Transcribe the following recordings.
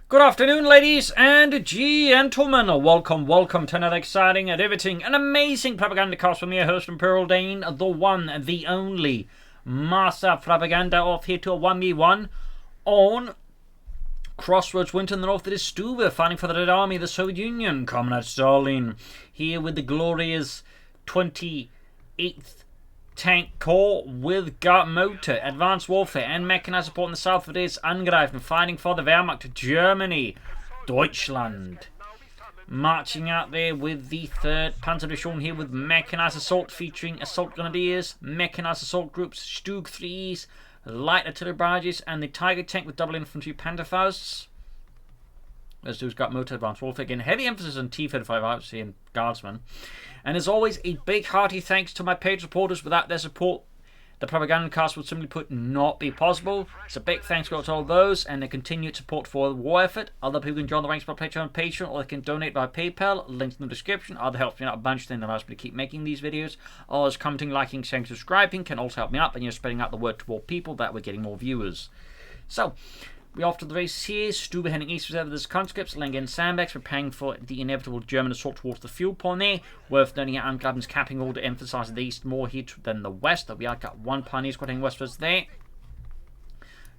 Good afternoon, ladies and gentlemen. Welcome to another exciting, riveting, and amazing Propagandacast from your host, Imperial Dane, the one, the only Master Propaganda, off here to a 1v1 on Crossroads, winter in the north. It is Stuve, fighting for the Red Army, the Soviet Union, Comrade Stalin, here with the glorious 28th Tank Corps with Guard Motor, Advanced Warfare, and Mechanized support in the south. It is Angreifen, fighting for the Wehrmacht, Germany, Deutschland. Marching out there with the 3rd Panzer Division here with Mechanized Assault, featuring Assault Grenadiers, Mechanized Assault Groups, Stuve 3s, Light Artillery Barrages, and the Tiger Tank with double infantry Panzerfausts. As Stuve's got Motor, Advanced Warfare. Again, heavy emphasis on T-35 obviously and Guardsmen. And as always, a big hearty thanks to my paid supporters. Without their support, the Propagandacast would simply put not be possible. So big thanks go out to all those and their continued support for the war effort. Other people can join the ranks by Patreon, or they can donate by PayPal. Links in the description. Other helps me out a bunch, then allows me to keep making these videos. Others commenting, liking, sharing, subscribing can also help me out, and you're spreading out the word to more people that we're getting more viewers. So we're off to the race here. Stuve heading east with his conscripts, laying in sandbags, preparing for the inevitable German assault towards the fuel point there. Worth noting that Angreifen's capping order emphasizes the east more here than the west, though we have got one Pioneer squad heading westwards there.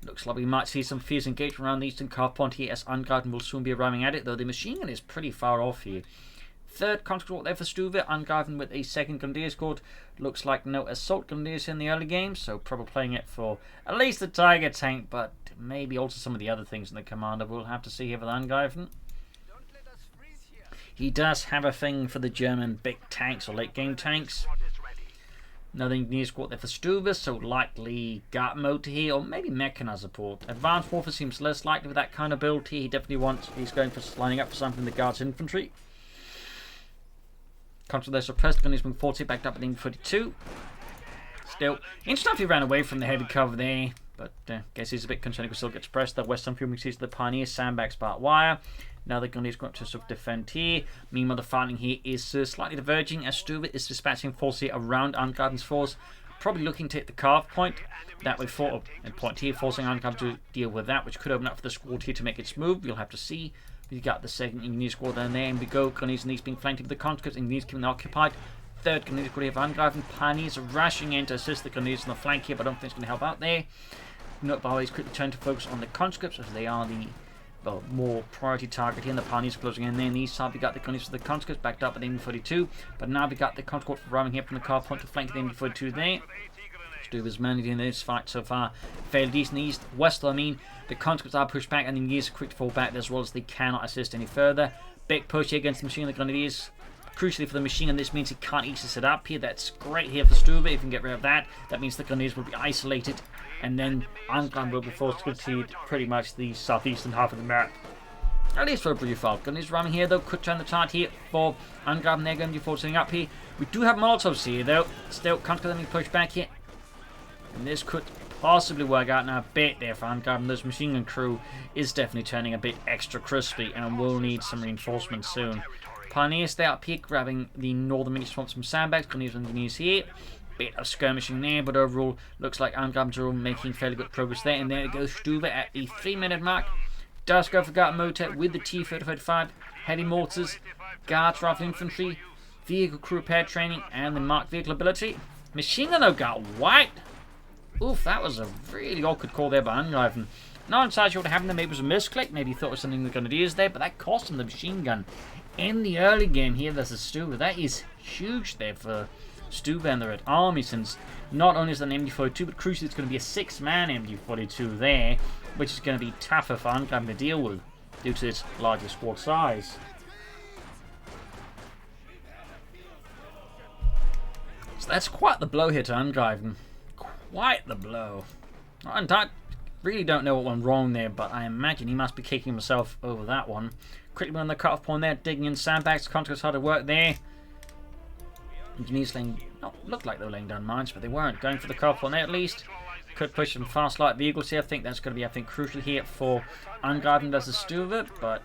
Looks like we might see some fierce engagement around the eastern carve point here, as Angreifen will soon be arriving at it, though the machine gun is pretty far off here. 3rd conscript there for Stuve, Angreifen with a 2nd Grenadier squad. Looks like no assault Grenadiers in the early game, so probably playing it for at least the Tiger Tank, but maybe also some of the other things in the commander. We'll have to see here with Angreifen. He does have a thing for the German big tanks or late game tanks. Another Engineer squad there for Stuve, so likely Guard Motor here, or maybe Mechanized support. Advanced Warfare seems less likely with that kind of build here. He definitely wants, he's going for lining up for something in the Guards Infantry. Contra there suppressed, Gunners moving 40, backed up at the 42. Still, interesting if he ran away from the heavy cover there, but guess he's a bit concerned he could still get suppressed. The Western Fuel sees the Pioneers, sandbags, barbed wire. Now the Gunners go up to sort of defend here. Meanwhile, the fighting here is slightly diverging as Stuve is dispatching force here around Angreifen's force, probably looking to hit the carve point. That way, for a point here, forcing Angreifen to deal with that, which could open up for the squad here to make its move. We'll have to see. We've got the 2nd Engineer squad down there, and we go. Gunners and these being flanked with the conscripts, Engineers keeping occupied. 3rd Grenadier squad here for Angreifen. Pioneers are rushing in to assist the Grenadiers on the flank here, but I don't think it's going to help out there. Note by always quickly turn to focus on the conscripts, as they are the more priority target here, and the Pioneers closing in there. On the east side, we got the Gunners for the conscripts backed up at the MD42, but now we got the conscripts arriving here from the car point to flank the MD42 there. Stuve's managing this fight so far fairly decent. East, west, I mean, the conscripts are pushed back, and the Engineers are quick to fall back as well, as they cannot assist any further. Big push here against the machine gun. The Grenadiers, crucially for the machine gun, this means he can't easily set up here. That's great here for Stuve. If you can get rid of that, that means the Grenadiers will be isolated, and then Angreifen will be forced to concede pretty much the southeastern half of the map. At least for a brief while. Gunners running here though, could turn the tide here for Angreifen. They're going to be forcing up here. We do have Molotovs here though. Still, can't get them pushed back here. And this could possibly work out now a bit there for Angreifen. This machine gun crew is definitely turning a bit extra crispy and will need some reinforcements soon. Pioneers stay up here, grabbing the northern mini swamps from sandbags. Gunners and Engineers here. Bit of skirmishing there, but overall looks like Angreifen are making fairly good progress there. And there it goes, Stuve at the 3-minute mark. Does go for Guard Motor with the T-35, heavy mortars, Guards Rifle Infantry, vehicle crew repair training, and the marked vehicle ability. Machine gun though got wiped. Oof, that was a really awkward call there by Angreifen. Not entirely sure what happened there. Maybe it was a misclick. Maybe he thought it was something the Grenadiers there, but that cost him the machine gun in the early game here versus Stuve. That is huge there for Stuve and the Red Army, since not only is it an MD42, but crucially it's going to be a 6-man MD42 there, which is going to be tougher for Angreifen to deal with due to its larger squad size. So that's quite the blow here to Angreifen. Quite the blow. I really don't know what went wrong there, but I imagine he must be kicking himself over that one. Quickly on the cut-off point there, digging in sandbags. Conscripts hard to work there. Engineers looked like they were laying down mines, but they weren't. Going for the cut-off point there at least. Could push some fast light vehicles here. I think that's going to be, crucial here for Angreifen versus Stuve, but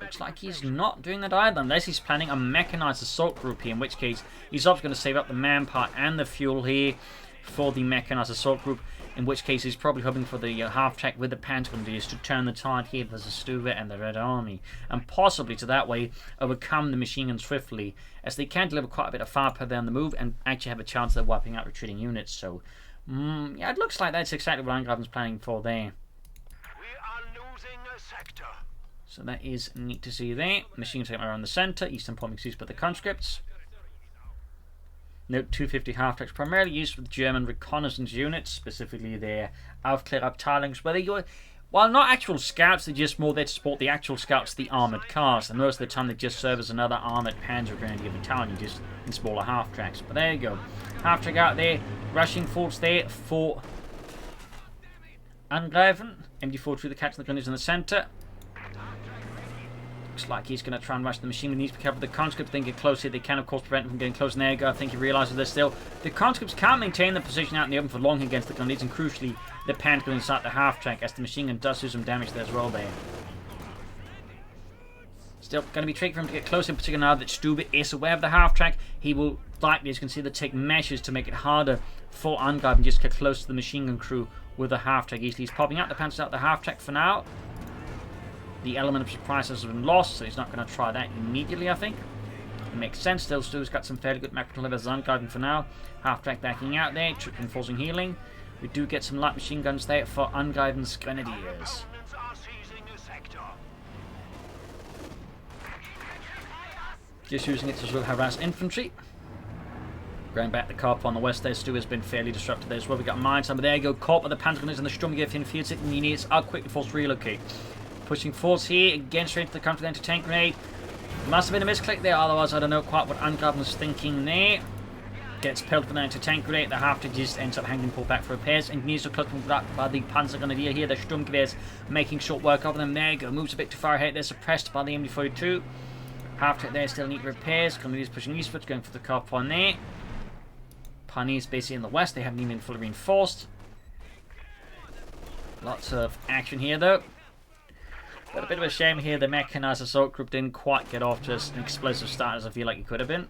looks like he's not doing that either, unless he's planning a mechanized assault group here, in which case he's obviously going to save up the manpower and the fuel here for the mechanized assault group. in which case he's probably hoping for the half-track with the Panzergrenadiers to turn the tide here versus Stuve and the Red Army, and possibly to that way overcome the machine guns swiftly, as they can deliver quite a bit of firepower there on the move and actually have a chance of wiping out retreating units. So, yeah, it looks like that's exactly what Angreifen's planning for there. We are losing a sector. So that is neat to see there. Machine guns around the centre, eastern point makes use by the conscripts. Note 250 half-tracks primarily used with German reconnaissance units, specifically their Aufklärabteilungs, where they go, while not actual scouts, they're just more there to support the actual scouts, the armoured cars, and most of the time they just serve as another armoured Panzer Grenadier battalion, just in smaller half-tracks. But there you go. Half-track out there, rushing forwards there for Angreifen. MD4 through the catch the grenadiers in the centre. Looks like he's going to try and rush the machine. He needs to be careful with the conscripts. They can get close here. They can, of course, prevent him from getting close. And there you go. I think he realises this still. The conscripts can't maintain the position out in the open for long against the grenadiers. And crucially, the Panzer going to start the half-track as the machine gun does do some damage there as well there. Still going to be tricky for him to get close, in particular now that Stuve is aware of the half-track. He will likely, as you can see, take measures to make it harder for Angreifen and just get close to the machine gun crew with the half-track easily. He's popping out the Panzers out the half-track for now. The element of surprise has been lost, so he's not going to try that immediately, I think. It makes sense. Still, Stuve's got some fairly good macro levels as Angreifen for now. Half-track backing out there, reinforcing healing. We do get some light machine guns there for Angreifen's Grenadiers. Just using it to sort of harass infantry. Going back the Karp on the west there, Stuve has been fairly disrupted there as well. We got mines, but there you go. Caught by the Panzergrenadiers and the Sturmgewehr field sit, and units are quickly forced to relocate. Pushing forwards here, again straight to the counter anti-tank grenade. Must have been a misclick there, otherwise I don't know quite what Angreifen was thinking there. Gets pelted with an anti-tank grenade, the half-track just ends up hanging pulled back for repairs, and needs to close back by the Panzergrenadier here. The Sturmgewehrs making short work of them. There you go, moves a bit too far ahead, they're suppressed by the MD42. Half-track there, still need repairs. Grenadiers pushing eastwards, going for the Karp on there. Pioneers basically in the west, they haven't even been fully reinforced. Lots of action here though. But a bit of a shame here, the Mechanized assault group didn't quite get off to an explosive start as I feel like it could have been.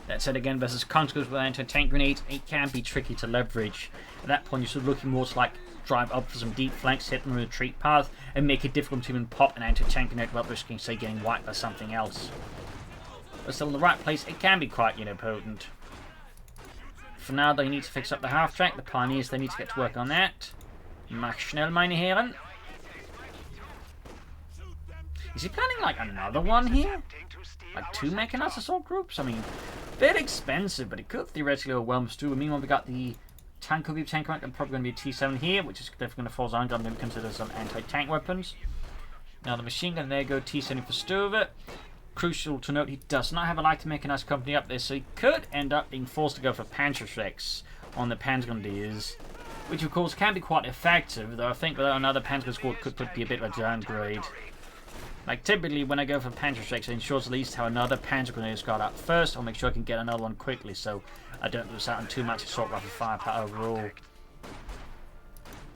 That said, again, versus conscripts with anti-tank grenades, it can be tricky to leverage. At that point, you're sort of looking more to like drive up for some deep flanks, hit them a retreat path, and make it difficult to even pop an anti-tank grenade without risking, say, getting wiped by something else. But still in the right place, it can be quite, potent. For now, they need to fix up the half-track. The Pioneers, they need to get to work on that. Mach schnell, meine Herren. Is he planning like another one here? Like 2 Mechanized assault groups? I mean, a bit expensive, but it could theoretically overwhelm Stuve. Meanwhile, we got the Tankovic tank rank, and probably going to be a T7 here, which is definitely going to force Angreifen to consider some anti-tank weapons. Now the machine gun, there you go, T7 for Stuve. Crucial to note, he does not have a light mechanized company up there, so he could end up being forced to go for Panzerschrecks on the Panzergrenadiers, which of course can be quite effective, though I think without another Panzer squad could be a bit of a downgrade. Like typically when I go for Panzerschrecks, it ensures at least how another Panzergrenadier got up first. I'll make sure I can get another one quickly, so I don't lose out on too much assault rifle firepower overall.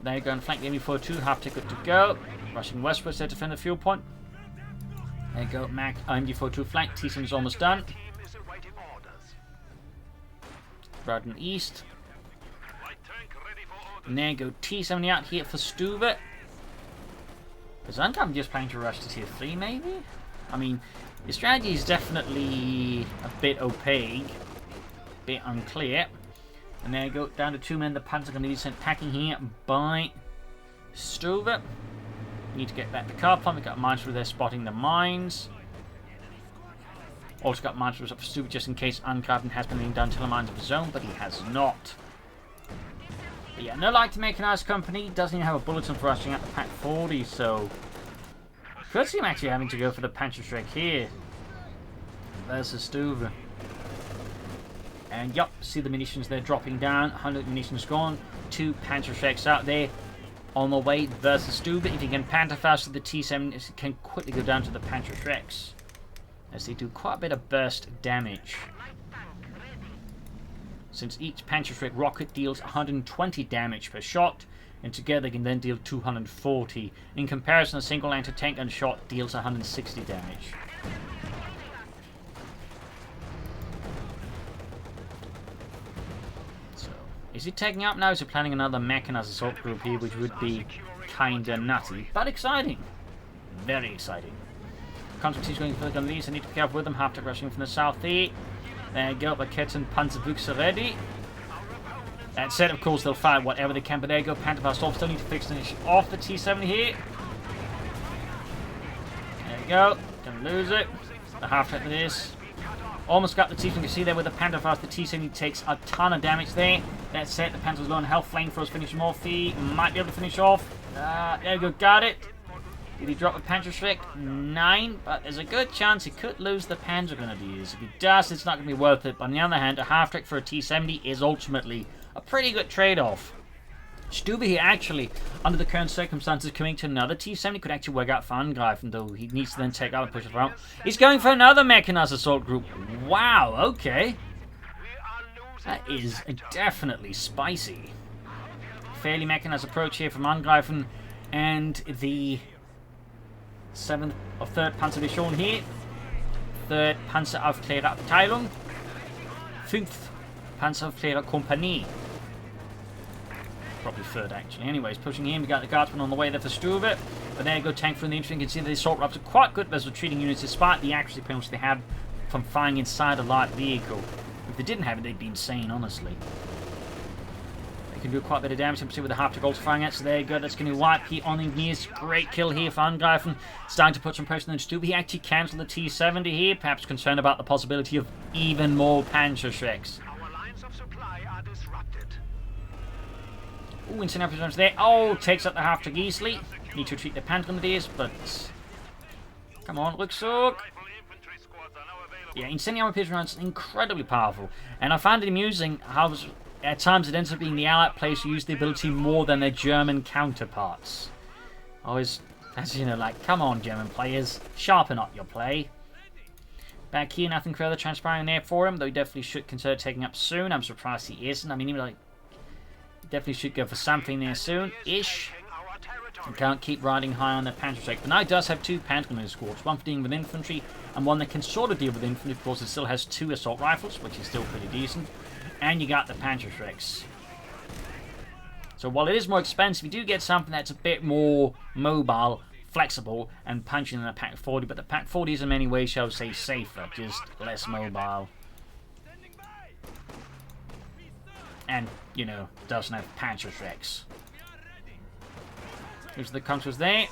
There you go, and flank the MD42, half ticket to go. Rushing westwards there to defend the fuel point. There you go, MD42 flank, T7 is almost done. Riding east. And there you go, T70 out here for Stuve. Is Angreifen just planning to rush to tier 3 maybe? I mean, the strategy is definitely a bit opaque, a bit unclear. And there you go, down to 2 men, the Panzer going to be sent packing here by Stuve. Need to get back the car pump. We've got mines through there spotting the mines. Also got mines through up for Stuve just in case Angreifen has been done to the mines of his own, but he has not. But yeah, no light to mechanized company. Doesn't even have a bulletin for rushing out the Pack 40, so could see him actually having to go for the Panzerschreck here. There's the Stuve. And yup, see the munitions there dropping down. 100 munitions gone. 2 Panzerschrecks out there on the way versus Stuve. If you can panther faster, the T7 can quickly go down to the Panzerschrecks, as they do quite a bit of burst damage. Since each Panzerschreck rocket deals 120 damage per shot, and together they can then deal 240. In comparison, a single anti-tank gun shot deals 160 damage. So Is he taking up now? Is he planning another mechanized assault group here, which would be kinda nutty, but exciting. Very exciting. Constructs going for the gun leads. I need to be careful with them. Half to rushing from the south here. There you go. Raketen Panzerbuchse ready. That said, of course, they'll fire whatever they can, but there you go. Panzerfaust off. Still need to fix off the T-70 here. There you go. Gonna lose it. The half track with this. Almost got the T-70. You can see there with the Panzerfaust, the T-70 takes a ton of damage there. That's it. The Panzer's low on health. Flamethrowers finish him off. He might be able to finish off. There you go. Got it. Did he drop a Panzerschreck? 9, but there's a good chance he could lose the Panzer Grenadiers. If he does, it's not going to be worth it. But on the other hand, a half-track for a T-70 is ultimately a pretty good trade-off. Stuve here actually, under the current circumstances, coming to another T-70 could actually work out for Angreifen, though he needs to then take out and push it around. He's going for another mechanized assault group. Wow, okay. That is definitely spicy. Fairly mechanized approach here from Angreifen, and the 3rd Panzerdivision here, 3rd Panzeraufklärerabteilung, 5th Panzeraufklärerkompanie. Probably 3rd actually. Anyways, pushing in, we got the guardsmen on the way there for Stuve. But there you go, tank from the infantry. You can see the assault rifles are quite good as retreating units despite the accuracy penalty they have from firing inside a light vehicle. If they didn't have it, they'd be insane, honestly. They can do quite a bit of damage. You can see with the half-track also firing at, so there you go. That's going to wipe here on Engineers. Great kill here for Angreifen. Starting to put some pressure on Stuve. He actually cancelled the T-70 here, perhaps concerned about the possibility of even more Panzerschrecks. Our lines of supply are disrupted. Ooh, instant episodes there. Oh, takes out the half-track easily. Need to retreat the Panzergrenadiers, but... Come on, Rückzug. Yeah, incendiary armor rounds incredibly powerful. And I find it amusing how at times it ends up being the Allied players who use the ability more than their German counterparts. Always, as you know, like, come on, German players, sharpen up your play. Back here, nothing further transpiring there for him, though he definitely should consider taking up soon. I'm surprised he isn't. I mean, even like, definitely should go for something there soon-ish. And can't keep riding high on their Panzerschreck. But now it does have 2 Panzergrenadier squads, one for dealing with infantry, and one that can sort of deal with infantry. Of course, it still has 2 assault rifles, which is still pretty decent. And you got the Panzerschrecks. So while it is more expensive, you do get something that's a bit more mobile, flexible, and punching than a Pak 40. But the Pak 40 is in many ways, shall we say, safer, just less mobile. And, you know, doesn't have Panzerschrecks. Here's the counters there.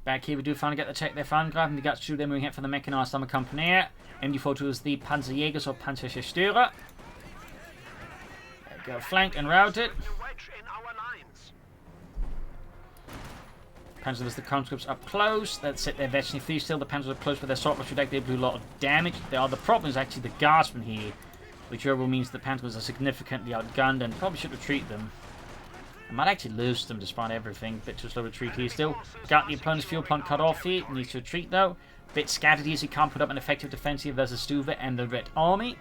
Back here we do finally get the check there for Angreifen. We got to shoot them moving here for the Mechanized Armor Company. MD42 is the Panzerjägers or Panzerzerstörer. There we go, flanked and routed. Panzer is the conscripts up close. That's it, they're veteran free still. The Panzers are close with their assault rifle deck. They do a lot of damage. The problem is actually the guardsmen here, which overall means the Panzers are significantly outgunned and probably should retreat them. I might actually lose them despite everything. Bit too slow retreat here still. Got the opponent's fuel plant cut off here. Needs to retreat though. Bit scattered here, so he can't put up an effective defensive versus Stuve and the Red Army.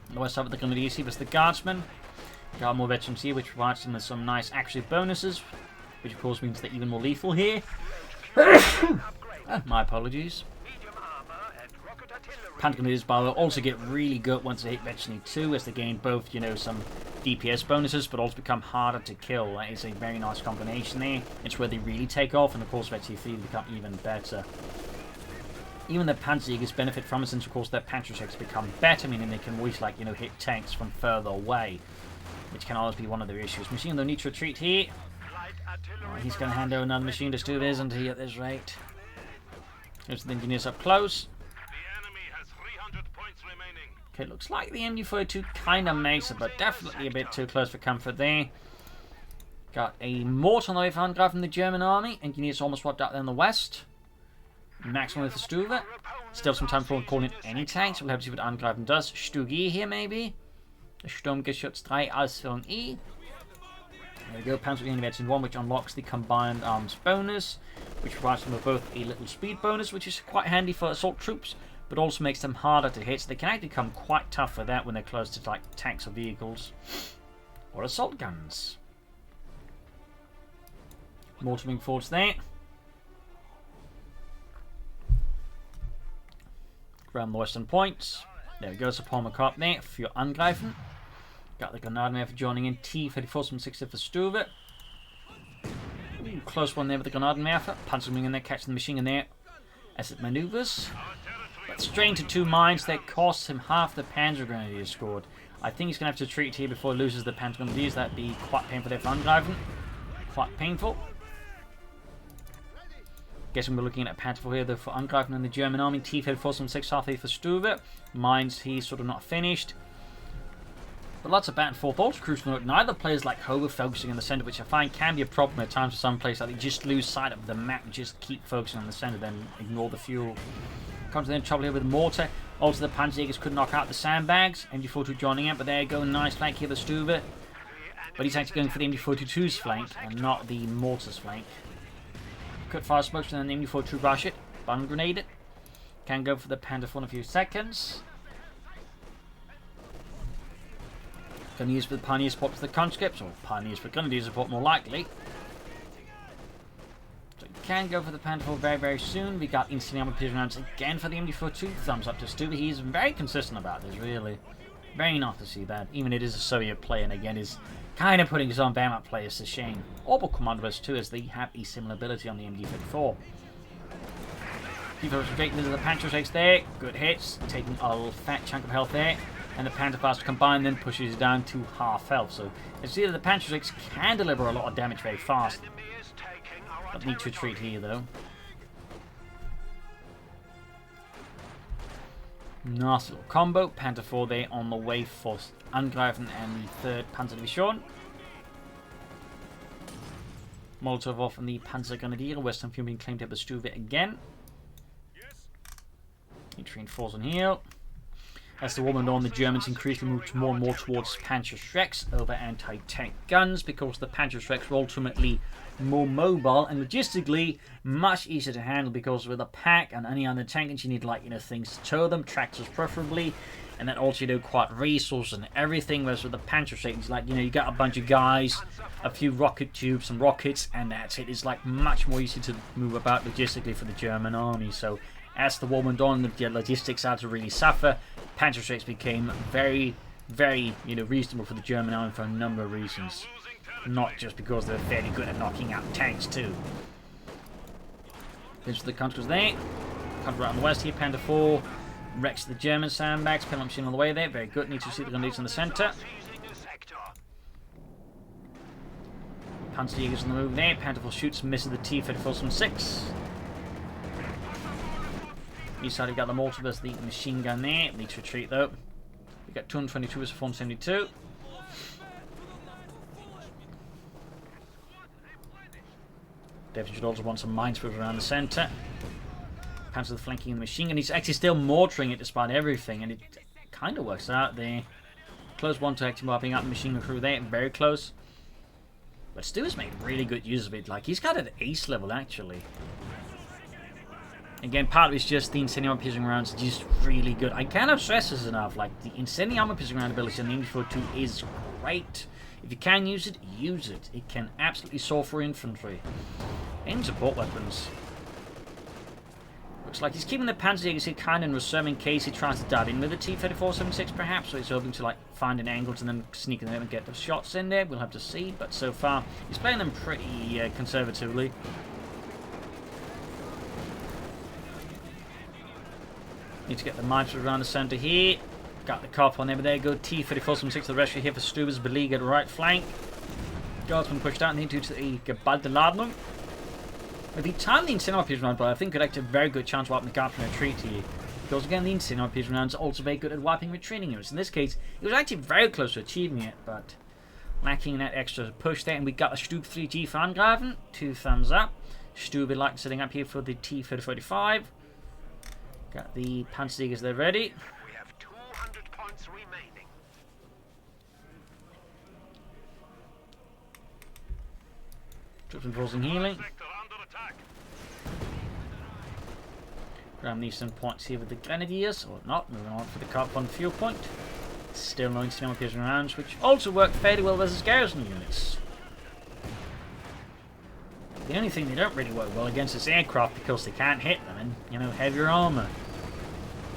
On the west side of the Grenadiers here was the Guardsmen. Got more veterans here, which provides them with some nice accuracy bonuses, which of course means they're even more lethal here. My apologies. Panzergrenadiers, by the way, also get really good once they hit Veteran 2, as they gain both, you know, some DPS bonuses, but also become harder to kill. That is a very nice combination there. It's where they really take off, and of course, Veteran 3 become even better. Even the Panzerjägers benefit from it, since of course their Panzerschrecks become better, meaning they can always, like, you know, hit tanks from further away, which can always be one of their issues. Machine though needs to retreat here. He's going to hand over another machine to Stuve, isn't he, at this rate? Here's the engineers up close. Okay, looks like the MD42 kind of makes it, but definitely a bit too close for comfort there. Got a mortar on the way for Angreifen, the German army. Engineers almost wiped out there in the west. Maximum with the Stuve. Still some time for calling any tanks. We'll have to see what Angreifen does. Stuge here, maybe. The Sturmgeschütz 3 Ausführung E. There we go, Panzer Veteran 1, which unlocks the combined arms bonus, which provides them with both a little speed bonus, which is quite handy for assault troops, but also makes them harder to hit, so they can actually become quite tough for that when they're close to like tanks or vehicles or assault guns. Mortar moving forwards there. Around the western points. There we go, so Palmer Carp there for your Angreifen. Got the Grenadier for joining in. T-34 from 60 for Stuve. Ooh, close one there with the Grenadier. Panzerwing in there, catching the machine gun there as it maneuvers. But straight into 2 mines that costs him half the Panzer Grenadier scored. I think he's going to have to retreat here before he loses the Panzer Grenadiers. That'd be quite painful there for Angreifen. Quite painful. Guessing we're looking at a Panzer here though for Angreifen and the German army. T-34 from 6 half for Stuve. Mines he's sort of not finished. But lots of back and forth ultra crucial. Neither players like Hover focusing in the center, which I find can be a problem at times for some players. Like they just lose sight of the map and just keep focusing on the center, then ignore the fuel. Comes in trouble here with the mortar. Also the Panzerjägers could knock out the sandbags. MG42 joining in, but there you go, nice flank here for Stuve. But he's actually going for the MG42's flank and not the mortar's flank. Could fire smokes and then the MG42 rush it. Bun grenade it. Can go for the Panther for a few seconds. Going to use for the Pioneer support for the conscripts, or Pioneers for Grenadier support more likely. So you can go for the Panther very, very soon. We got instant armor piercing rounds again for the MD42. Thumbs up to Stuve. He's very consistent about this, really. Very nice to see that. Even it is a Soviet player, and again is kind of putting his own Wehrmacht players to shame. Orbital Commandos too, as they have a similar ability on the MD34. People straight into the Panther takes there. Good hits, taking a fat chunk of health there. And the Panther Blaster combined then pushes it down to half health. So you see that the Panther Strikes can deliver a lot of damage very fast. But need to retreat here though. Nice little combo. Panther 4 there on the way for Angreifen and the 3rd Panzer Division. Molotov off and the Panzer Grenadier. Western Fuel being claimed up by Stuve again. Need to reinforce on here. As the woman on the Germans increasingly move more and more towards Panzer Schrecks over anti-tank guns, because the Panzer Schrecks are ultimately more mobile and logistically much easier to handle, because with a pack and any other tanks you need things to tow them, tractors preferably, and then also quite resources and everything. Whereas with the Panzer Schrecks, you got a bunch of guys, a few rocket tubes, some rockets, and that's it. It's much more easy to move about logistically for the German army. So as the war went on, the logistics had to really suffer. Panzer Strikes became very, very, reasonable for the German army for a number of reasons. Not just because they were fairly good at knocking out tanks too. Into the countries there. Country right on the west here, Panther 4. Wrecks the German sandbags, penalty machine on the way there. Very good, need to see the grenades in the centre. Panzerjägers on the move there. Panther 4 shoots, misses the T-34 from 6. East side we've got the mortar versus the machine gun there. Need to retreat though. We've got 222 versus 472. Definitely should also want some minesweepers around the centre. Panzer flanking the machine gun. He's actually still mortaring it despite everything, and it kind of works out there. Close one to actually wiping out the machine gun crew there. Very close. But Stu has made really good use of it. He's got it at ace level actually. Again, part of it's just the incendiary armor piercing rounds are just really good. I cannot stress this enough. The incendiary armor piercing round ability on the MG42 is great. If you can use it, use it. It can absolutely soar for infantry. And support weapons. Looks like he's keeping the Panzerjägers here kind of in reserve in case he tries to dive in with the T-34-76 perhaps. So he's hoping to find an angle to then sneak in there and get the shots in there. We'll have to see. But so far, he's playing them pretty conservatively. Need to get the mines around the centre here. Got the cop on there, but there you go. T-34-76 to the rescue here for Stuve's beleaguered right flank. Guardsman pushed out and into the geballte Ladung. With the time the incendiary piercing round, but I think could actually have a very good chance of wiping the guard from retreat here. Because again, the incendiary piercing rounds are also very good at wiping retreating units. In this case, it was actually very close to achieving it, but lacking that extra push there. And we got a Stuve 3G for Angreifen. 2 thumbs up. Stuve like setting up here for the T-3045. Got the Panzerjägers there ready. We have 200 points remaining. Troops enforcing healing. Grab these some points here with the Grenadiers, or not. Moving on for the Carbon Fuel Point. Still no incendiary piercing rounds, which also work fairly well versus garrison units. The only thing they don't really work well against is aircraft because they can't hit them and, heavier armour.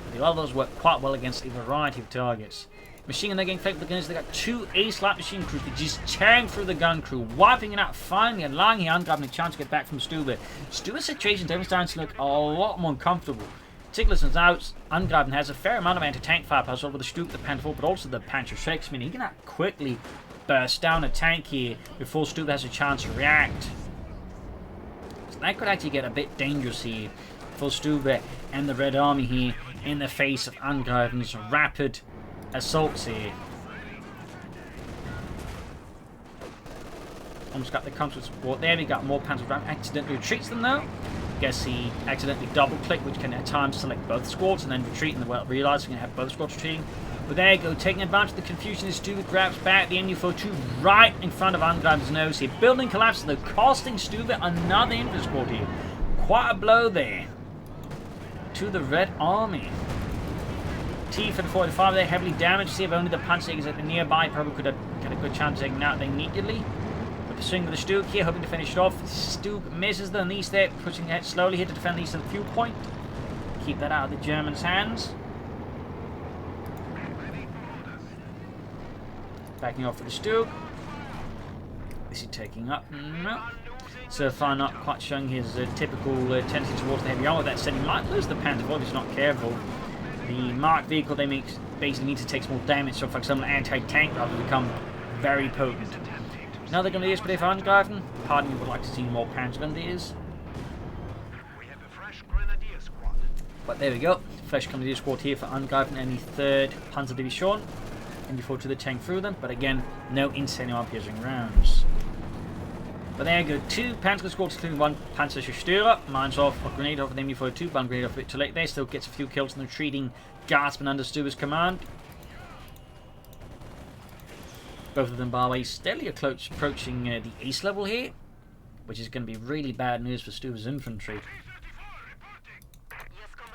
But the others work quite well against a variety of targets. Machine gun, they're getting flanked with the guns. They got 2 ace light machine crews. They're just tearing through the gun crew, wiping it out, finally allowing the Angreifen a chance to get back from Stuve. Stuve's situation is starting to look a lot more uncomfortable. Particularly since now Angreifen has a fair amount of anti-tank firepower over the Stuve, the Panther 4, but also the Panzer 6. I mean, he can quickly burst down a tank here before Stuve has a chance to react. So that could actually get a bit dangerous here for Stuve and the Red Army here in the face of Angreifen's rapid assaults here. Almost got the constant support there. We got more Panzer Ram. Accidentally retreats them though. Guess he accidentally double click, which can at times select both squads and then retreat, and well, realizing you have both squads retreating. But there you go, taking advantage of the confusion, is Stuve grabs back the MU-42 right in front of Angreifen's nose here. Building collapses though, costing Stuve another infantry squad here. Quite a blow there to the Red Army. T-45 there, heavily damaged. See if only the Panzerjägers at the nearby probably could have got a good chance of taking out there immediately. But pursuing with the Stuve here, hoping to finish it off. Stuve misses the knees there, pushing ahead slowly here to defend these to the fuel point. Keep that out of the Germans' hands. Backing off for the Stuve. Is he taking up? No. So far not quite showing his typical tendency towards the heavy armor. That said, he might lose the Panther if he's not careful. The marked vehicle they basically need to take more damage, so for example anti-tank rather become very potent. Another Grenadiers for Angreifen. Pardon me, would like to see more Panzer Grenadiers. We have a fresh Grenadier squad. But there we go. Fresh Grenadier squad here for Angreifen and the 3rd Panzer Division. And before to the tank through them, but again, no incendiary piercing rounds. But there you go, 2 Panzer squads, including 1 Panzer Zerstörer. Mines off a grenade off of the MU-42, one grenade off a bit too late there. Still gets a few kills in the retreating guardsmen under Stuve's command. Both of them, by the way, steadily approaching the ace level here, which is going to be really bad news for Stuve's infantry.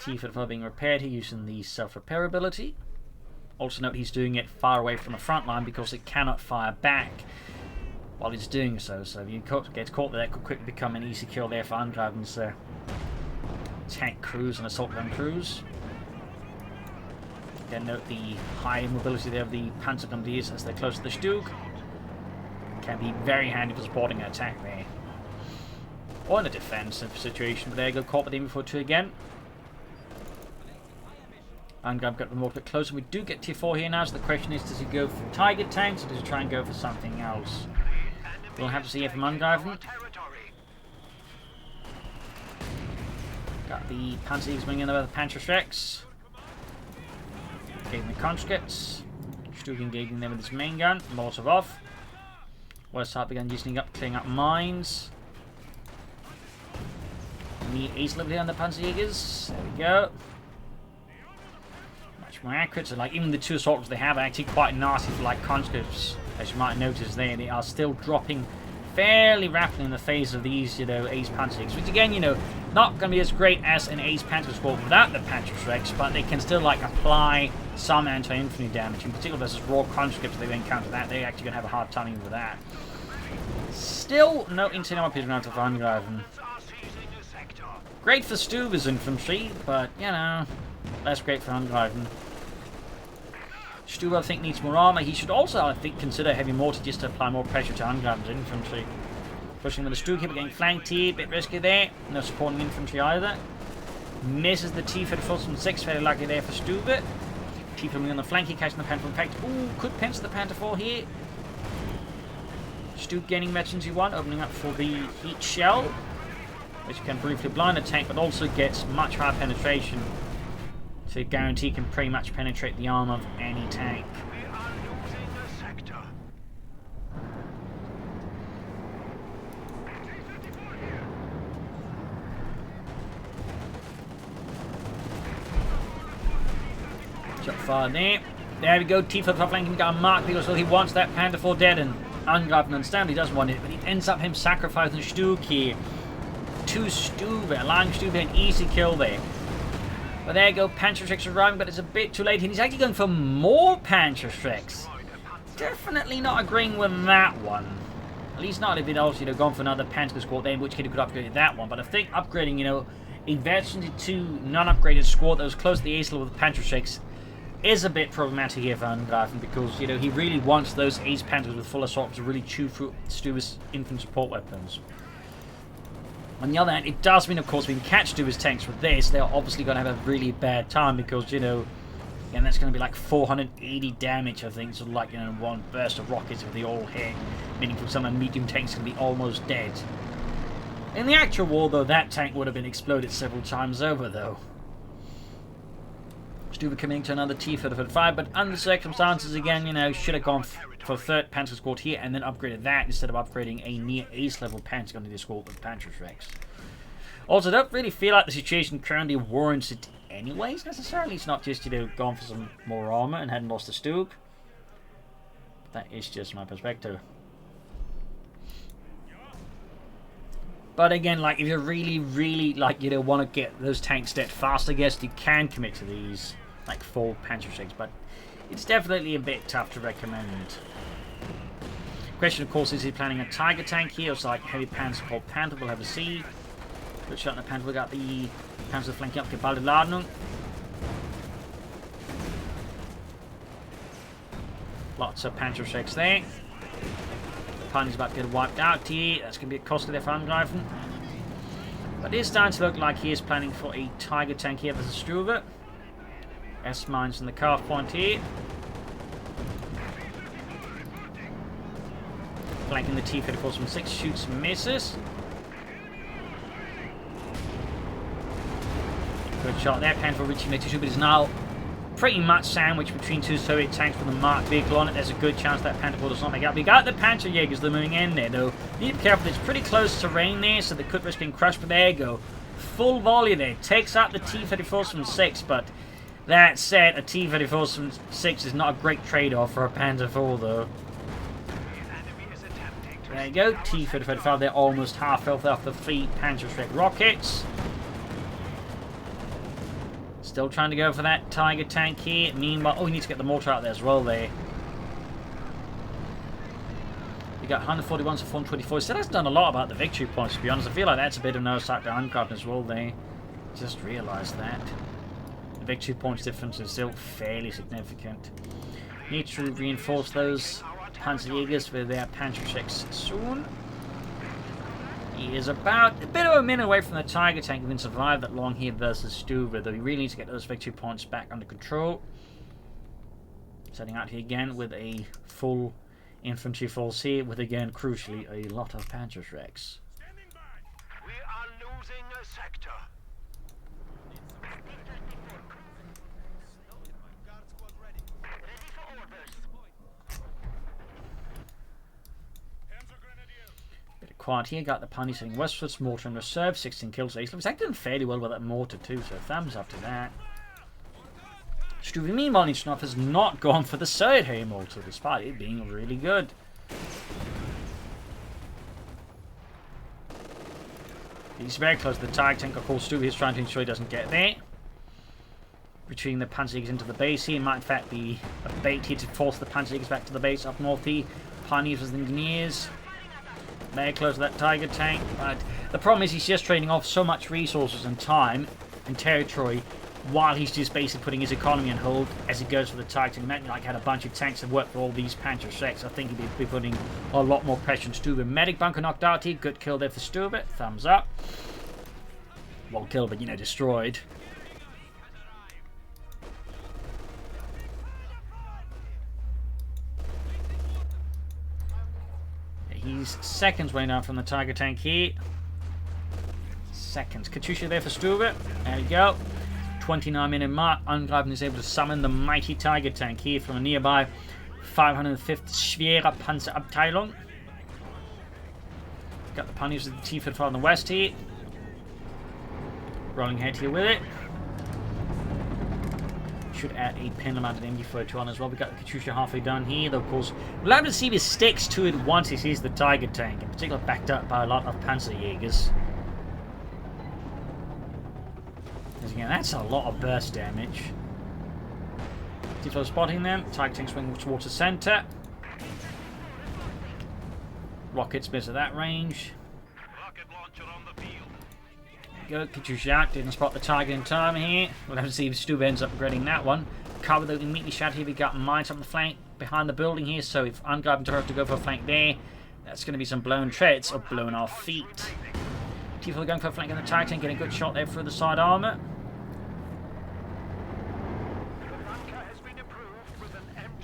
T-45 being repaired here using the self-repair ability. Also note he's doing it far away from the front line because it cannot fire back while he's doing so. So if you get caught there, that could quickly become an easy kill there for Angreifen's tank crews and assault gun crews. Again, note the high mobility there of the Panzer Grenadiers as they're close to the Stuve. Can be very handy for supporting an attack there. Or in a defensive situation, but there you go, caught with the MU-42 again. Angreifen got them a bit closer. We do get Tier 4 here now, so the question is, does he go for Tiger tanks or does he try and go for something else? We'll have to see it from Angreifen. Got the Panzerjägers bringing in there with the Panzer Shreks. Engaging the conscripts. Stuve engaging them with his main gun. Molotov off. West side began using up, clearing up mines. And the ace level here on the Panzerjägers. There we go. Much more accurate. So like even the 2 assaults they have are actually quite nasty for like conscripts. As you might notice there, they are still dropping fairly rapidly in the face of these, ace Panzerjägers, which again, not going to be as great as an ace Panzer squad without the Panzer Shreks, but they can still like apply some anti-infantry damage, in particular versus raw conscripts. They encounter that, they're actually going to have a hard time with that. Still no incendiary piercing rounds of Angreifen. Great for Stuve's infantry, but less great for Angreifen. Stuve, I think, needs more armor. He should also, I think, consider heavy mortar just to apply more pressure to Angreifen's infantry. Pushing with the Stuve here, but getting flanked here. Bit risky there. No supporting infantry either. Misses the T-34 from 6. Very lucky there for Stuve. T-4 on the flank here, catching the Panther 4. In fact, could pinch the Panther 4 here. Stuve gaining Mechanized 1, opening up for the heat shell, which can briefly blind the tank, but also gets much higher penetration. To guarantee can pretty much penetrate the arm of any tank. We are losing the sector. Shot fired there. There we go. T-45 flanking gun marked because he wants that Panther 4 dead, and Angreifen understands he doesn't want it, but he ends up him sacrificing Stuve here to Stuve, allowing Stuve an easy kill there. But there you go, Panzer Shreks arriving, but it's a bit too late, and he's actually going for more Panzer Shreks. Definitely not agreeing with that one. At least not if he'd also, gone for another Panzer squad there, in which case he could upgrade that one. But I think upgrading, a version 2 non-upgraded squad that was close to the ace level with Panzer Shreks is a bit problematic here for Angreifen because, you know, he really wants those ace panthers with full assault to really chew through Stuve's infantry support weapons. On the other hand, it does mean, of course, we can catch Stuve's tanks with this. They're obviously going to have a really bad time because, you know, and that's going to be like 480 damage, I think, sort of like, you know, one burst of rockets if they all hit, meaning from some of the medium tanks going to be almost dead. In the actual war, though, that tank would have been exploded several times over, though. Stuve coming to another T-35, but under the circumstances, again, you know, should have gone for 3rd Panzer Squad here and then upgraded that instead of upgrading a near ace level Panzer gun to the escort with Panzerschrecks. Also, I don't really feel like the situation currently warrants it anyways, necessarily. It's not just, you know, gone for some more armor and hadn't lost the Stuve. That is just my perspective. But again, like, if you really, like, you know, want to get those tanks dead fast, I guess you can commit to these, like, 4 Panzerschrecks, but it's definitely a bit tough to recommend. Question, of course, is he planning a Tiger tank here, or is it like heavy Panzer called Panther? We'll have a see. Good shot in the Panther. We got the Panzer flanking up geballte Ladung. Lots of Panzerschrecks there. The Pony's about to get wiped out here. That's going to be a costly there for Angreifen. But it is starting to look like he is planning for a Tiger tank here versus Stuve. S-mines in the calf point here. Flanking the T-34 from 6, shoots and misses. Good shot there, Panther reaching the T2, but is now pretty much sandwiched between 2 Soviet tanks with a marked vehicle on it. There's a good chance that Panther does not make up. We got the Panzerjägers, they're moving in there, though. Need to be careful, it's pretty close to terrain there, so they could risk being crushed, but there you go. Full volley there, takes out the T-34 from 6, but that said, a T-34 from 6 is not a great trade-off for a Panzer IV, though. There you go, T-35, they're almost half health off the 3 Panzerschreck rockets. Still trying to go for that Tiger tank here. Meanwhile, oh, we need to get the mortar out there as well there. We got 141 to 424. So that's done a lot about the victory points, to be honest. I feel like that's a bit of no sack to Angreifen as well there. Just realised that. The victory points difference is still fairly significant. Need to reinforce those Panzerjägers with their Panzerschrecks soon. He is about a bit of a minute away from the Tiger tank. He can survive that long here versus Stuve, though he really needs to get those victory points back under control. Setting out here again with a full infantry force here, with again, crucially, a lot of Panzerschrecks. We are losing a sector. Quiet here, got the Pony sitting westwards, mortar in reserve, 16 kills, ace. He's acting fairly well with that mortar too, so thumbs up to that. Stuve, meanwhile, Nichenov has not gone for the third hay mortar, despite it being really good. He's very close to the Tiger tank. Of course, Stuve is trying to ensure he doesn't get there. Retreating the Panzerjägers into the base here. Might in fact be a bait here to force the Panzerjägers back to the base up north here. Pioneers with engineers. Very close to that Tiger tank, but the problem is he's just trading off so much resources and time and territory while he's just basically putting his economy on hold as he goes for the Tiger tank. Imagine like had a bunch of tanks that worked for all these Panzerschrecks. I think he'd be putting a lot more pressure on Stuve. Medic bunker knocked out here, good kill there for Stuve. Thumbs up. Well killed, but you know, destroyed. He's seconds way down from the Tiger tank here. Seconds. Katyusha there for Stuve. There we go. 29-minute mark. Angreifen is able to summon the mighty Tiger tank here from a nearby 505th Schwere Panzerabteilung. Got the ponies of the T-35 on the west here. Rolling ahead here with it. Should add a pin-mounted MG42 on as well. We got the Katyusha halfway done here, though of course we'll have to see if he sticks to it once he sees the Tiger tank, in particular backed up by a lot of Panzerjägers. Because again, that's a lot of burst damage. T-12 spotting them. Tiger tank swinging towards the center. Rockets miss at that range. Rocket launcher on the field. go. Kachushak didn't spot the target in time here. We'll have to see if Stuve ends up upgrading that one. Cover that immediately shot here. We got mines up the flank behind the building here. So if Angreifen have to go for a flank there, that's going to be some blown treads or blown off feet. Tifa going for a flank on the target tank, getting a good shot there through the side armor.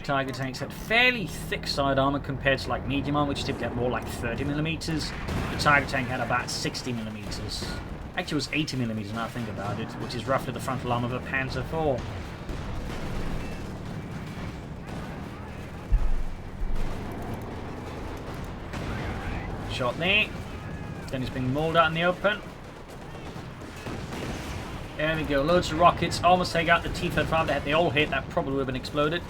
Tiger tanks had fairly thick side armor compared to like medium armor, which typically had more like 30mm. The Tiger tank had about 60mm. Actually, it was 80mm now I think about it, which is roughly the frontal armor of a Panzer IV. Shot there. Then he's being mauled out in the open. There we go, loads of rockets. Almost take out the T-35. They all hit, that probably would have been exploded.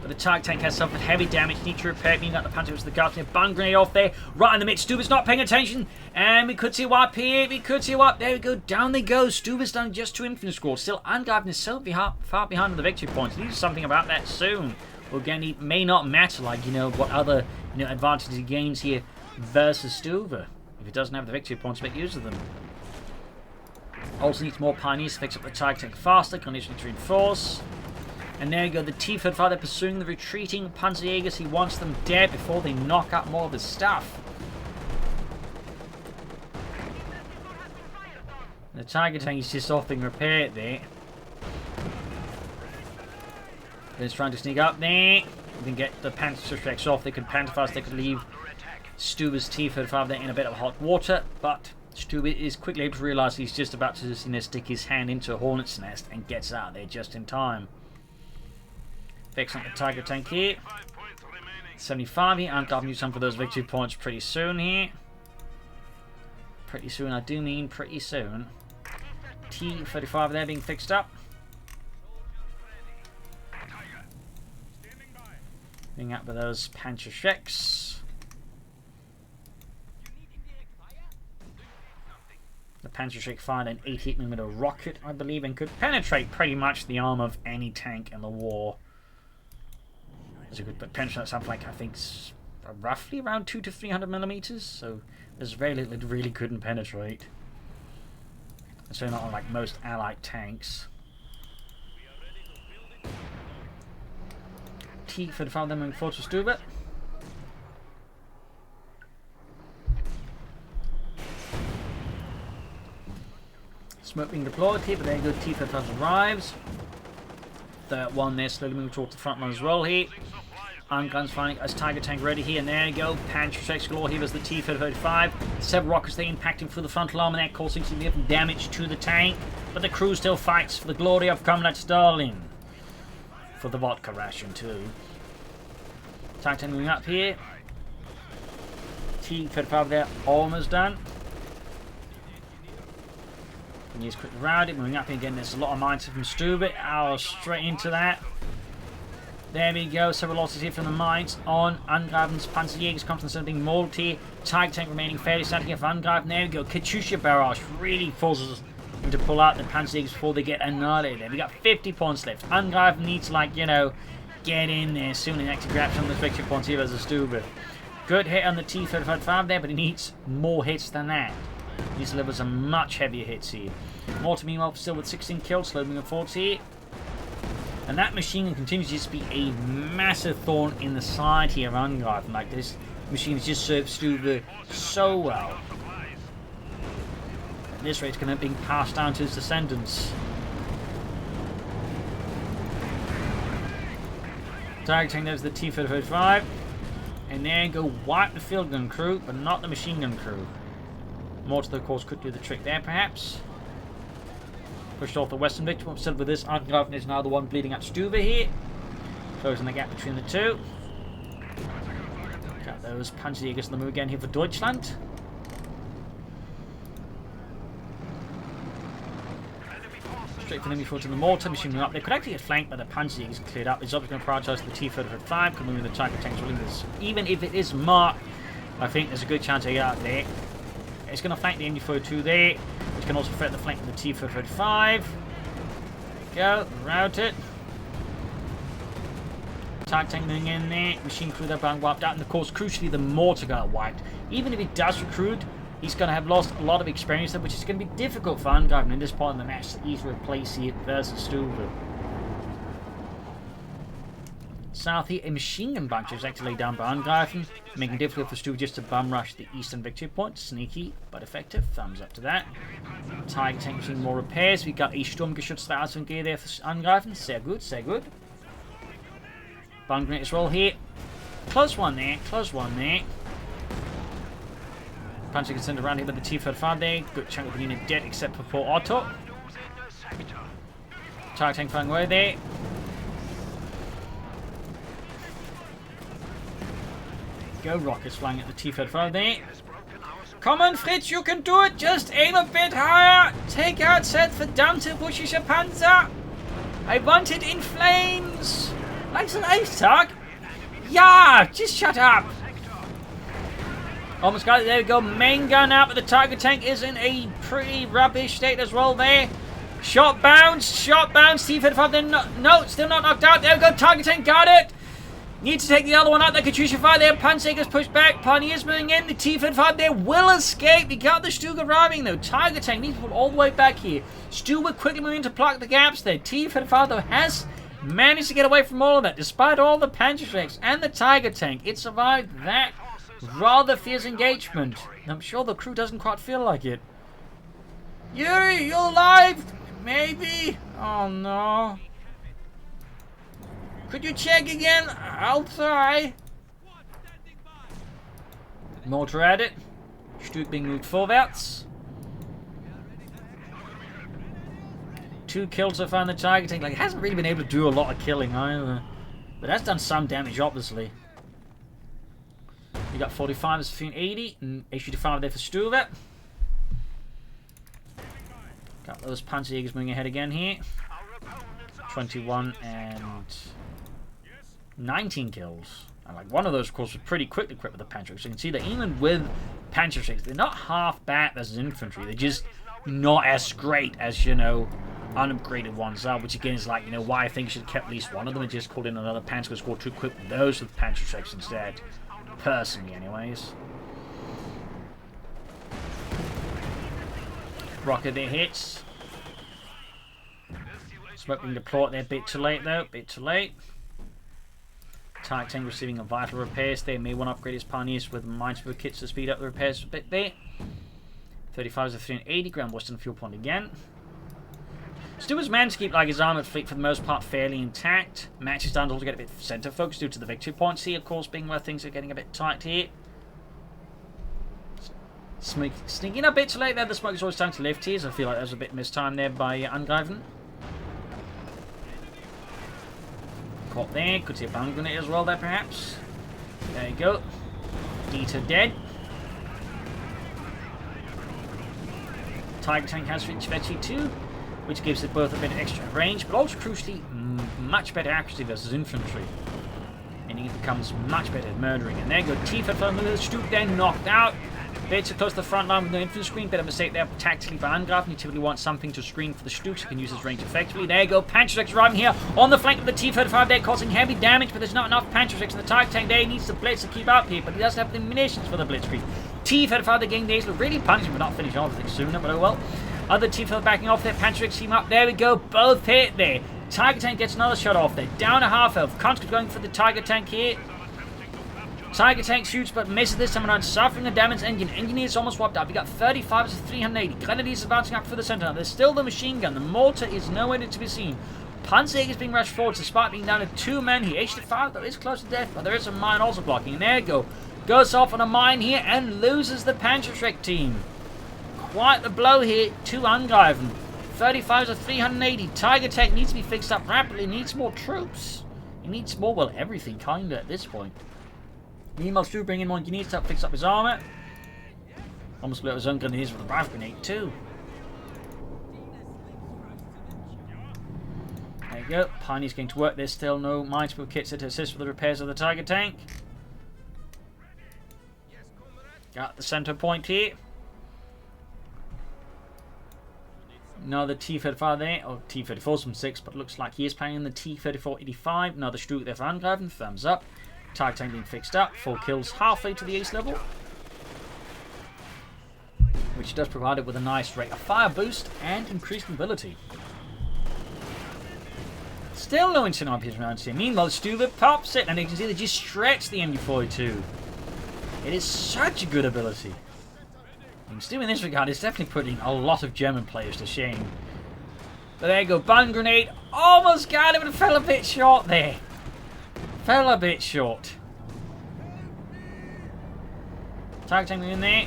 But the Tiger tank has suffered heavy damage. Need to repair it. Meaning that the Panzer was the guards. A bang grenade off there, right in the midst. Stuve's not paying attention, and we could see a wipe here. We could see a wipe. There we go. Down they go. Stuve's down just 2 infantry squads. Still, Angreifen is so far behind on the victory points. He needs something about that soon. Well, again, it may not matter. Like what other advantages he gains here versus Stuve. If he doesn't have the victory points, make use of them. Also needs more pioneers to fix up the Tiger tank faster. Conditioning to reinforce. And there you go, the T-35, they're pursuing the retreating Panzerjägers. He wants them dead before they knock out more of his stuff. The Tiger tank is just off being repaired there. He's trying to sneak up there. They can get the Panzer off. They could Panther fast. They could leave Stuve's T-35 there in a bit of hot water. But Stuve is quickly able to realise he's just about to stick his hand into a hornet's nest and gets out there just in time. Fixing the Tiger tank here. 75 here. I'm going to use some for those victory points pretty soon here. Pretty soon, I do mean pretty soon. T-35 there being fixed up. Being out with those Panzerschrecks. The Panzerschreck fired an 88mm rocket, I believe, and could penetrate pretty much the arm of any tank in the war. There's a good potential at something like, I think, roughly around 200 to 300mm, so there's very little it really couldn't penetrate. And so not unlike most allied tanks. T-35 them moving forward to Stuve. Smoke being deployed here, but there you go, T-35 arrives. Third one there, slowly moving towards the front line as well here. Angreifen's finding as Tiger tank ready here, and there you go. Panzerschrecks galore here was the T-35. Several rockets there impacting through the frontal armor there, causing significant damage to the tank. But the crew still fights for the glory of Comrade Stalin. For the vodka ration too. Tiger tank moving up here. T-35 there, almost done. And he's quick around it, moving up again. There's a lot of mines from Stuve. Oh, straight into that. There we go. Several losses here from the mines on Angreifen's Panzerjägers. Comes from something multi. Tiger tank remaining fairly static here for Angreifen. There we go. Katyusha barrage really forces him to pull out the Panzerjägers before they get annihilated. There we got 50 points left. Angreifen needs to, like, get in there soon and actually grab some of the victory points here as a Stuve. Good hit on the T-35 there, but he needs more hits than that. He needs to deliver some much heavier hits here. Mortar meanwhile still with 16 kills, slowly moving forward here. And that machine gun continues to just be a massive thorn in the side here of Angreifen. Like, this machine has just served Stuve so well. At this rate, it's going to be passed down to his descendants. Targeting those the T-35. And there you go, wipe the field gun crew, but not the machine gun crew. Mortar, of course, could do the trick there, perhaps. Pushed off the western victory point. Still with this, Angreifen is now the one bleeding out Stuve here. Closing the gap between the two. Got those Panzerjägers on the move again here for Deutschland. Straight for them before to the mortar, machine up. They could actually get flanked by the Panzerjägers cleared up. He's obviously going to prioritise the T-35, coming with the Tiger tanks rolling this. Even if it is marked, I think there's a good chance to get out there. It's going to flank the MD-42 there. It can also threaten the flank of the T-35. There we go, route it. Tiger tank moving in there. Machine crew there being wiped out. And of course, crucially, the mortar got wiped. Even if it does recruit, He's going to have lost a lot of experience there, which is going to be difficult for Angreifen in this point in the match to easily replace it versus Stuve. South here, a machine gun bunch is actually laid down by Angreifen, making it difficult for Stuve just to bum rush the eastern victory point. Sneaky, but effective. Thumbs up to that. Tiger tank machine more repairs. We got a Sturmgeschütz in gear there for Angreifen. Sehr good, sehr good. Bomb grenade as well here. Close one there, close one there. Punching can send around here with the T-35 there. Good chunk of the unit dead except for poor Otto. Tiger tank flying away there. Go rockets flying at the T-35 there. Come on, Fritz, you can do it. Just aim a bit higher. Take out set verdammte russische Panzer. I want it in flames. Like so nice talk. Yeah, just shut up. Almost got it. There we go. Main gun out, but the Tiger tank is in a pretty rubbish state as well there. Shot bounce. T-35 then no, still not knocked out. There we go. Tiger tank got it. Need to take the other one out. The Katyusha fire there. Panzer's pushed back. Pioneers moving in. The T-35 there will escape. We got the Stuve arriving though. Tiger tank needs to pull all the way back here. Stuve quickly moving to plug the gaps there. T-35 though has managed to get away from all of that. Despite all the Panzerschrecks and the Tiger tank, it survived that rather fierce engagement. I'm sure the crew doesn't quite feel like it. Yuri, you're alive? Maybe? Oh no. Could you check again? I'll try. Mortar at it. Stuve being moved forwards. 2 kills so far in the Tiger tank. Like, it hasn't really been able to do a lot of killing either. But that's done some damage, obviously. You got 45 as 80 and HG5 there for Stuve. Got those Panzerjägers moving ahead again here. 21 and 19 kills. And like one of those, of course, was pretty quickly equipped with the Panzer. So you can see that even with Panzerschrecks, they're not half bad versus infantry. They're just not as great as, you know, unupgraded ones are. Which again is like, you know, why I think you should have kept at least one of them and just called in another Panzer squad to equip those with Panzerschrecks instead. Personally, anyways. Rocket there hits. Smoke being deployed there, a bit too late though, bit too late. Tiger tank receiving a vital repairs there. May want to upgrade his pioneers with minesweeper kits to speed up the repairs a bit there. 35 is a 380 Grand Western fuel point again. Stuve's managed to keep like his armoured fleet for the most part fairly intact. Match is down to get a bit centre focused due to the victory points here, of course, being where things are getting a bit tight here. Sneaking a bit too late there. The smoke is always starting to lift here, so I feel like that was a bit mistimed there by Angreifen. Caught there. Could see a bomb grenade as well there, perhaps. There you go. Dieter dead. Tiger tank has reached Vecchi 2, which gives it both a bit of extra range, but also crucially, much better accuracy versus infantry. Meaning it becomes much better at murdering. And there you go. T-35 with the Stuve then knocked out. Bit too close to the front line with no infantry screen. Bit of a mistake there tactically by Angreifen. You typically want something to screen for the Stuve so you can use his range effectively. There you go. Panzerschrecks arriving here on the flank of the T-35 there, causing heavy damage, but there's not enough Panzerschrecks in the Tiger tank there. He needs the blitz to keep up here, but he doesn't have the munitions for the blitzkrieg. T-35 the getting days look really punishing, but not finish off things sooner, but oh well. Other T-35 backing off there. Panzerschrecks team up. There we go. Both hit there. Tiger tank gets another shot off there. Down a half health. Conscript going for the Tiger tank here. Tiger tank shoots but misses this time around, suffering a damaged engine. Engineers almost wiped out. We got 35 to 380. Grenadiers advancing up for the center. There's still the machine gun. The mortar is nowhere to be seen. Panzer is being rushed forward despite being down to 2 men here. HG5 though is close to death, but there is a mine also blocking. And there you go. Goes off on a mine here and loses the Panzerschreck team. Quite the blow here to Angreifen. 35 to 380. Tiger tank needs to be fixed up rapidly. Needs more troops. He needs more, well, everything kinda at this point. Meanwhile, Stuve bringing more engineers to fix up his armour. Almost blew out his own grenadiers with a rifle grenade too. There you go. Pioneer's going to work. There's still no minesweeper kits to assist with the repairs of the Tiger tank. Got the centre point here. Another T-35 there, or T-34's from 6, but looks like he is playing in the T-34-85. Another Stuve there for Angreifen, thumbs up. Tiger tank being fixed up, 4 kills halfway to the ace level. which does provide it with a nice rate of fire boost and increased mobility. Still no internal RPs around here. Meanwhile, Stuve pops it, and you can see they just stretch the MG42. It is such a good ability. And Stuve in this regard is definitely putting a lot of German players to shame. But there you go, bun grenade. Almost got it, but it fell a bit short there. Fell a bit short. Target tank in there.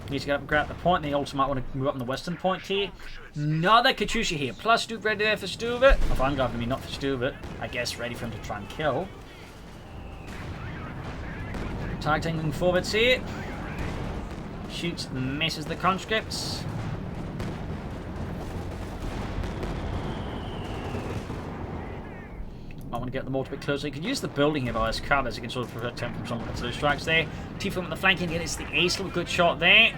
Need to get up and grab the point. They also might want to move up on the western point here. Another Katyusha here. Plus Stuve ready there for Stuve. If I'm grabbing me, not for Stuve. I guess ready for him to try and kill. Target tank forwards here. Shoots, misses the conscripts. I want to get them all a bit closer. You could use the building here by his cover, as you can sort of prevent him from some of those strikes there. T-Film on the flank and it's the ace. Little good shot there.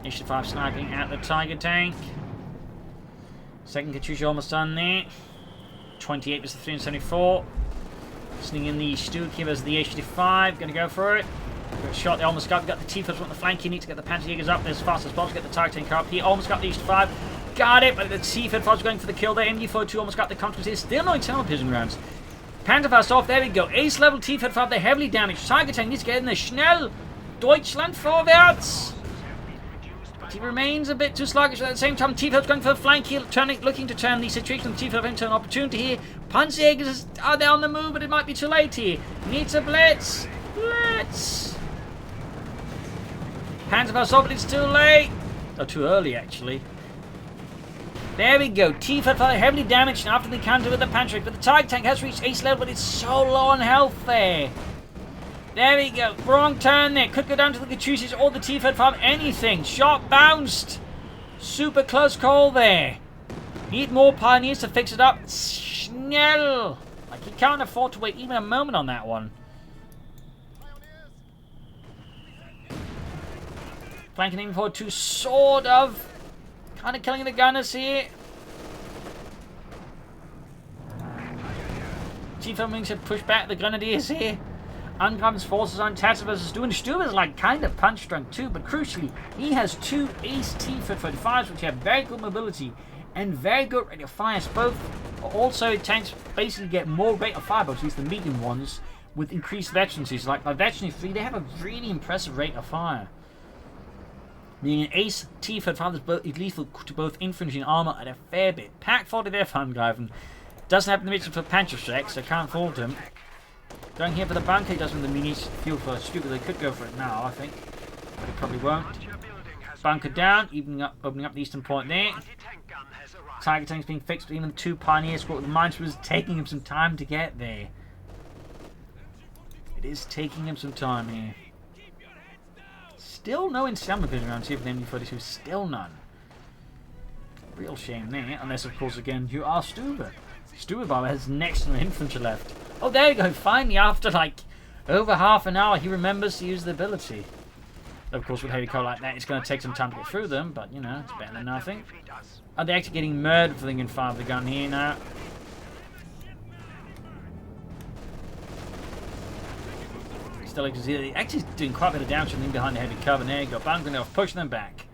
Issue 5 sniping at the Tiger tank. Second Katyusha almost done there. 28 was the 374. Sneaking in the Stuve here as the H-55. Going to go for it. Good shot. They almost got. We got the T-Fibs on the flank. You need to get the Panzerjägers up there as fast as possible. Get the Tiger tank up. He almost got the H-5. Got it, but the T-Fibs going for the kill there. MG42 almost got the conscripts here. Still no internal piercing rounds. Panzerfaust off. There we go. Ace level T-Fib. They're heavily damaged. Tiger tank needs to get in there. Schnell. Deutschland vorwärts. He remains a bit too sluggish. At the same time, T-Fib's going for the flank here, looking to turn the situation of T-Fib into an opportunity here. Panzerjägers are they on the move, but it might be too late here. Needs a blitz. Blitz. Panzerfaust off, but it's too late. Or too early, actually. There we go. T-Fib heavily damaged after the counter with the Panzerjäger, but the Tiger tank has reached ace level, but it's so low on health there. There we go. Wrong turn there. Could go down to the Katyushas or the T-Fib farm. Anything. Shot bounced. Super close call there. Need more pioneers to fix it up. Schnell. Like he can't afford to wait even a moment on that one. Flanking in forward to sort of. Kind of killing the gunners here. T-Fib should push back the grenadiers here. Angreifen's forces on Tatsu versus Stuve. Stuve is like kind of punch drunk too, but crucially, he has two ace T-35s which have very good mobility and very good rate of fire. Both also tanks basically get more rate of fire, but at least the medium ones, with increased veterancies. Like by veteran 3, they have a really impressive rate of fire. Meaning an ace T-35 is lethal to both infantry and armor at a fair bit. Pack 40 there for Angreifen. Doesn't have the mission for Panzerjäger, so can't fault him. Going here for the bunker, he doesn't have the minis fuel for Stuve. They could go for it now, I think. But he probably won't. Bunker down, opening up the eastern point there. Tiger tank's being fixed, but even the 2 pioneers squad with the mines was taking him some time to get there. It is taking him some time here. Still no installment vision around here for the MG42, still none. Real shame there, unless of course again you are Stuve. Stuve by the way has next to no infantry left. Oh, there you go. Finally, after like over half an hour, he remembers to use the ability. Of course, with heavy coal like that, it's going to take some time to get through them, but you know, it's better than nothing. Are they actually getting murdered for thinking fire of the gun here now? Still, actually doing quite a bit of damage to them behind the heavy cover. There you go. Bunkering off, pushing them back.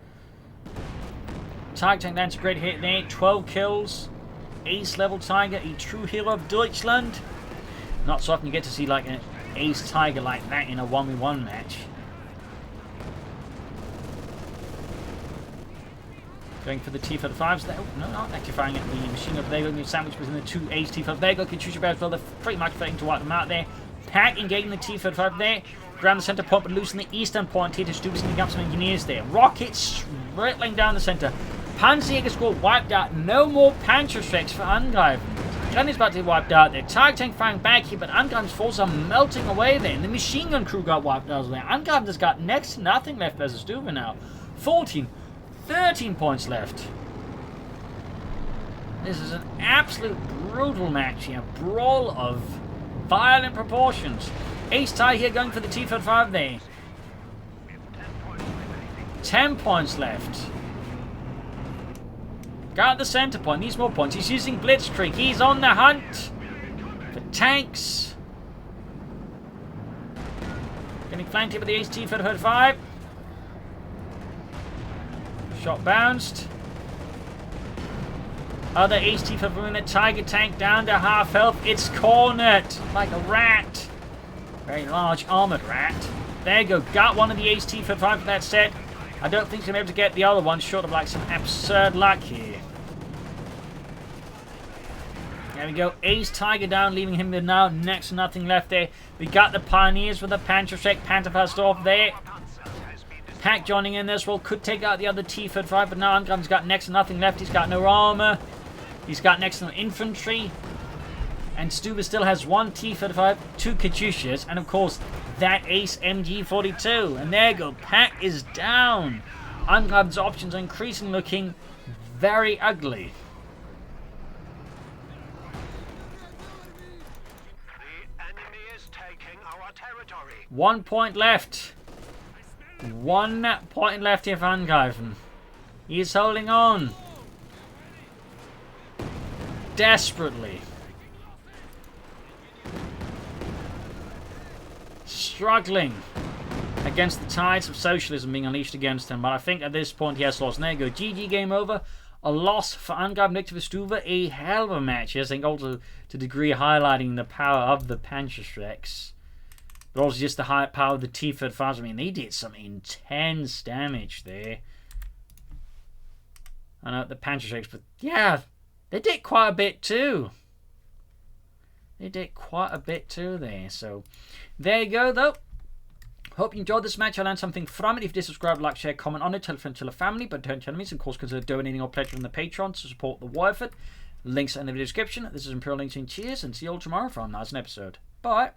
Tiger tank lands a great hit there. 12 kills. Ace level Tiger, a true hero of Deutschland. Not so often you get to see like an ace Tiger like that in a 1v1 match. Going for the T-35s there. Oh, no, not actually firing at the machine gun. There goes sandwich between the 2 ace T-35s. There go Katyusha Bears. Well, they're pretty much threatening to wipe them out there. Pack engaging the T-35 there. Ground the center point, but losing the eastern point here to Stuve sneaking up some engineers there. Rockets rattling down the center. Panzerjäger squad wiped out. No more Panzerjägers for Angreifen. Gun is about to be wiped out there. Tiger tank firing back here, but Angreifen's forces are melting away there. And the machine gun crew got wiped out there. Angreifen has got next to nothing left versus Stuve now. 13 points left. This is an absolute brutal match here. Brawl of violent proportions. Ace Tiger here going for the T-35 there. 10 points left. Got the center point. Needs more points. He's using Blitzkrieg. He's on the hunt for tanks. Getting flanked here with the HT-35. Shot bounced. Other HT-35 in a Tiger tank down to half health. It's cornered like a rat. Very large armored rat. There you go. Got one of the HT-35 for that set. I don't think he's going to be able to get the other one, short of like some absurd luck here. There we go. Ace Tiger down, leaving him with now next to nothing left there. We got the Pioneers with the Panzerschreck, Panzerfaust there. Pack joining in this. Well, could take out the other T-35, but now Angreifen's got next to nothing left. He's got no armor. He's got next to no infantry. And Stuve still has one T-35, two Katyushas, and of course, that Ace MG42. And there you go. Pack is down. Angreifen's options are increasingly looking very ugly. The enemy is taking our territory. 1 point left. 1 point left here for Angreifen. He's holding on. Desperately. Struggling against the tides of socialism being unleashed against him. But I think at this point he has lost. There you go. GG, game over. A loss for Angreifen, victory for Stuve. A hell of a match. I think also to a degree highlighting the power of the Panzerschrecks. But also just the high power of the T-35. I mean, they did some intense damage there. I know the Panzerschrecks, but yeah, they did quite a bit too. They did quite a bit too there. So there you go, though. Hope you enjoyed this match. I learned something from it. If you did, subscribe, like, share, comment on it, tell a friend, tell a family, but don't tell enemies. And of course, consider donating or pledging on the Patreon to support the war effort. Links are in the video description. This is Imperial Links, and cheers, and see you all tomorrow for another episode. Bye.